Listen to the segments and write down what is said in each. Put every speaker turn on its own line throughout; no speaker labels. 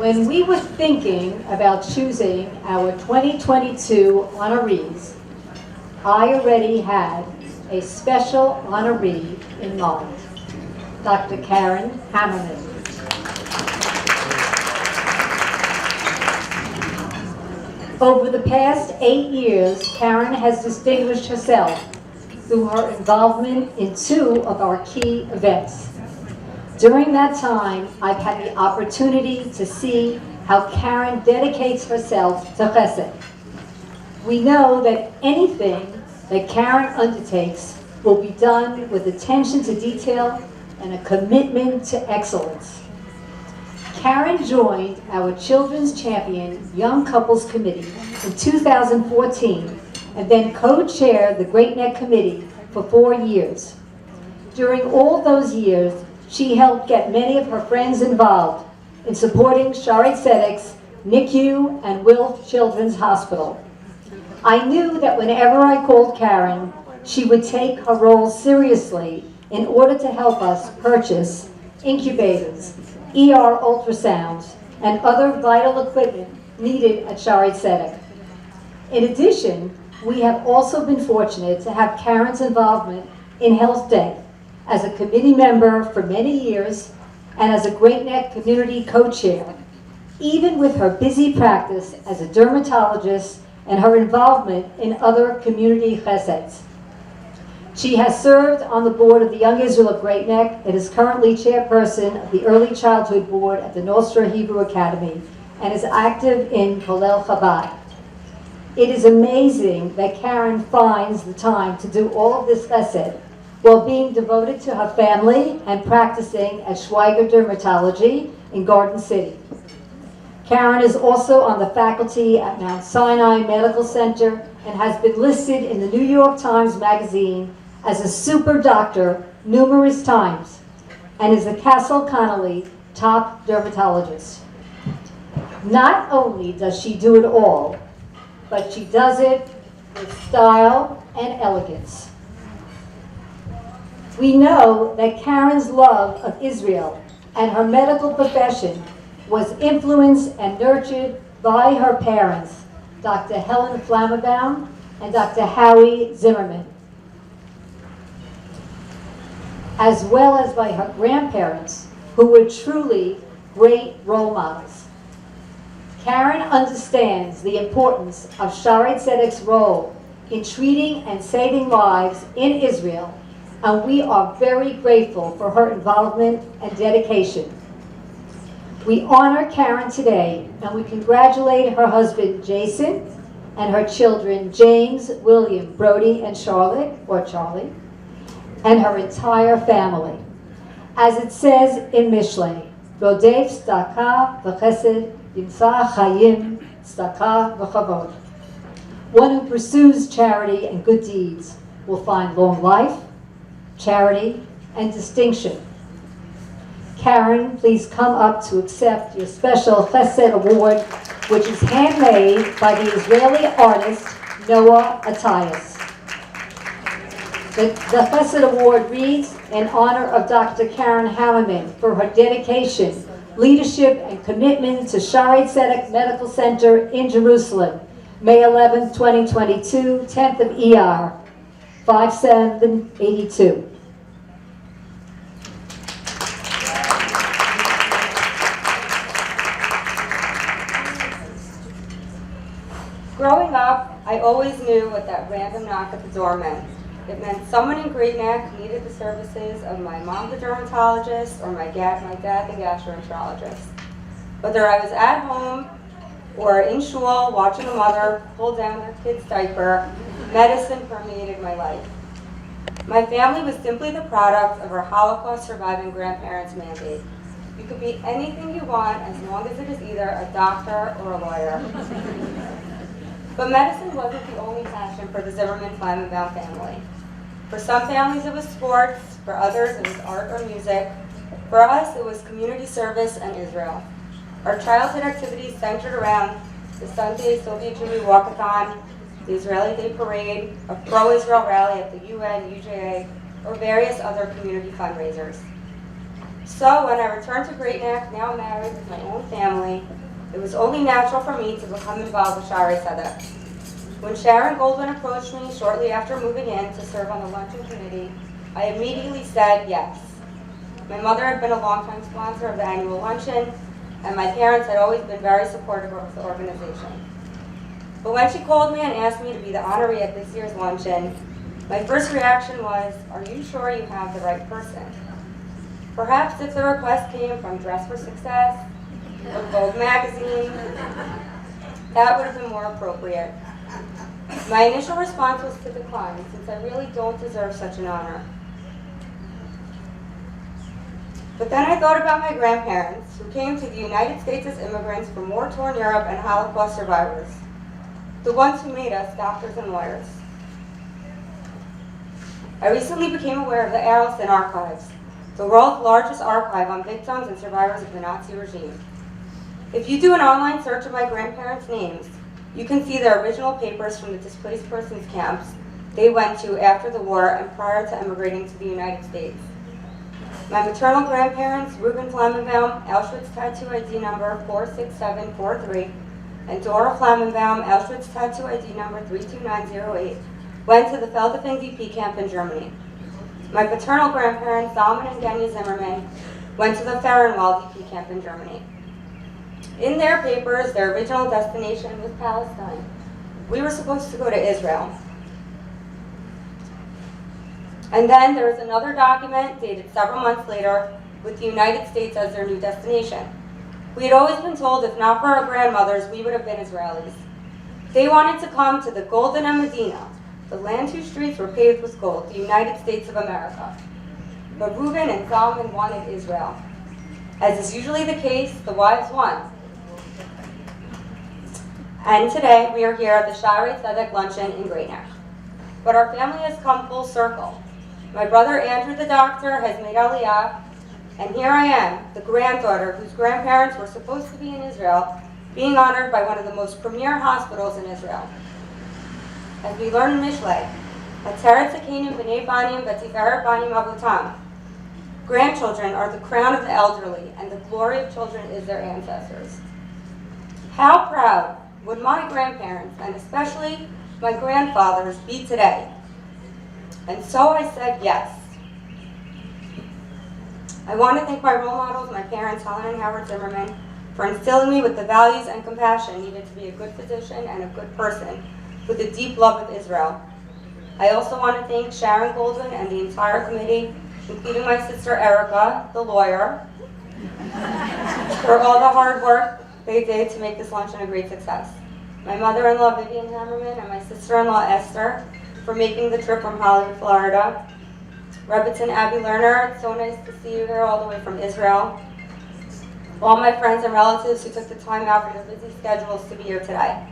When we were thinking about choosing our 2022 honorees, I already had a special honoree in mind, Dr. Karen Hammerman. Over the past 8 years, Karen has distinguished herself through her involvement in 2 of our key events. During that time, I've had the opportunity to see how Karen dedicates herself to Chesed. We know that anything that Karen undertakes will be done with attention to detail and a commitment to excellence. Karen joined our Children's Champion Young Couples Committee in 2014 and then co-chaired the Great Neck Committee for 4 years. During all those years, she helped get many of her friends involved in supporting Shaare Zedek's NICU and Wilf Children's Hospital. I knew that whenever I called Karen, she would take her role seriously in order to help us purchase incubators, ER ultrasounds, and other vital equipment needed at Shaare Zedek. In addition, we have also been fortunate to have Karen's involvement in Health Day as a committee member for many years and as a Great Neck Community co-chair, even with her busy practice as a dermatologist and her involvement in other community cheseds. She has served on the board of the Young Israel of Great Neck and is currently chairperson of the Early Childhood Board at the Nostra Hebrew Academy and is active in Kolel Chabad. It is amazing that Karen finds the time to do all of this chesed while being devoted to her family and practicing at Schweiger Dermatology in Garden City. Karen is also on the faculty at Mount Sinai Medical Center and has been listed in the New York Times Magazine as a super doctor numerous times and is a Castle Connolly top dermatologist. Not only does she do it all, but she does it with style and elegance. We know that Karen's love of Israel and her medical profession was influenced and nurtured by her parents, Dr. Helen Flammerbaum and Dr. Howie Zimmerman, as well as by her grandparents, who were truly great role models. Karen understands the importance of Shaare Zedek's role in treating and saving lives in Israel, and we are very grateful for her involvement and dedication. We honor Karen today, and we congratulate her husband, Jason, and her children, James, William, Brody, and Charlotte, or Charlie, and her entire family. As it says in Mishlei, Rodef tzedakah v'chesed yimsa chayim tzedakah v'chavod. One who pursues charity and good deeds will find long life, charity, and distinction. Karen, please come up to accept your special Chesed Award, which is handmade by the Israeli artist Noah Atayas. The Chesed Award reads in honor of Dr. Karen Hammerman for her dedication, leadership, and commitment to Shaare Zedek Medical Center in Jerusalem, May 11, 2022, 10th of ER, 5782.
Growing up, I always knew what that random knock at the door meant. It meant someone in Great Neck needed the services of my mom, the dermatologist, or my dad, the gastroenterologist. Whether I was at home or in shul watching a mother pull down their kid's diaper, medicine permeated my life. My family was simply the product of our Holocaust-surviving grandparents' mandate. You could be anything you want as long as it is either a doctor or a lawyer. But medicine wasn't the only passion for the Zimmerman-Flammenbaum family. For some families it was sports, for others it was art or music. For us it was community service and Israel. Our childhood activities centered around the Sunday Soviet Jewry Walkathon, the Israeli Day Parade, a pro-Israel rally at the UN, UJA, or various other community fundraisers. So when I returned to Great Neck, now married with my own family, it was only natural for me to become involved with Shaare Zedek. When Sharon Goldwyn approached me shortly after moving in to serve on the luncheon committee, I immediately said yes. My mother had been a longtime sponsor of the annual luncheon, and my parents had always been very supportive of the organization. But when she called me and asked me to be the honoree at this year's luncheon, my first reaction was, "Are you sure you have the right person?" Perhaps if the request came from Dress for Success or Vogue magazine, that would have been more appropriate. My initial response was to decline, since I really don't deserve such an honor. But then I thought about my grandparents, who came to the United States as immigrants from war-torn Europe and Holocaust survivors, the ones who made us doctors and lawyers. I recently became aware of the Arleston Archives, the world's largest archive on victims and survivors of the Nazi regime. If you do an online search of my grandparents' names, you can see their original papers from the displaced persons camps they went to after the war and prior to emigrating to the United States. My maternal grandparents, Reuben Flammenbaum, Auschwitz Tattoo ID number 46743, and Dora Flammenbaum, Auschwitz Tattoo ID number 32908, went to the Feldafing DP camp in Germany. My paternal grandparents, Zalman and Genya Zimmerman, went to the Fehrenwald DP camp in Germany. In their papers, their original destination was Palestine. We were supposed to go to Israel. And then there is another document dated several months later with the United States as their new destination. We had always been told if not for our grandmothers, we would have been Israelis. They wanted to come to the Golden Medina, the land whose streets were paved with gold, the United States of America. But Reuben and Zalman wanted Israel. As is usually the case, the wives won. And today we are here at the Shaare Zedek luncheon in Great Neck. But our family has come full circle. My brother Andrew the doctor has made Aliyah, and here I am, the granddaughter whose grandparents were supposed to be in Israel, being honored by one of the most premier hospitals in Israel. As we learn in Mishlei, Ateret Zakenim B'nei Banim V'Tiferet Banim Avutam. Grandchildren are the crown of the elderly, and the glory of children is their ancestors. How proud would my grandparents, and especially my grandfathers, be today? And so I said yes. I want to thank my role models, my parents, Helen and Howard Zimmerman, for instilling me with the values and compassion needed to be a good physician and a good person with a deep love of Israel. I also want to thank Sharon Goldwyn and the entire committee, including my sister Erica, the lawyer, for all the hard work they did to make this luncheon a great success. My mother-in-law Vivian Hammerman and my sister-in-law Esther for making the trip from Hollywood, Florida. Rebbitzin Abby Lerner, it's so nice to see you here all the way from Israel. All my friends and relatives who took the time out from their busy schedules to be here today.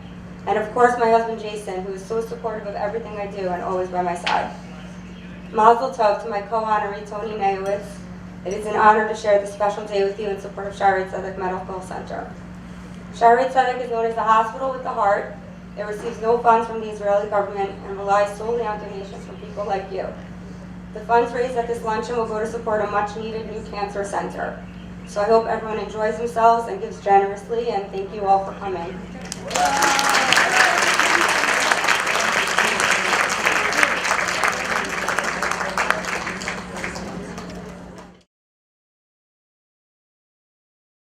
And of course my husband Jason, who is so supportive of everything I do and always by my side. Mazel tov to my co-honoree Tony Neyowitz. It is an honor to share this special day with you in support of Shaare Zedek Medical Center. Shaare Zedek is known as the hospital with the heart. It receives no funds from the Israeli government and relies solely on donations from people like you. The funds raised at this luncheon will go to support a much-needed new cancer center. So I hope everyone enjoys themselves and gives generously, and thank you all for coming.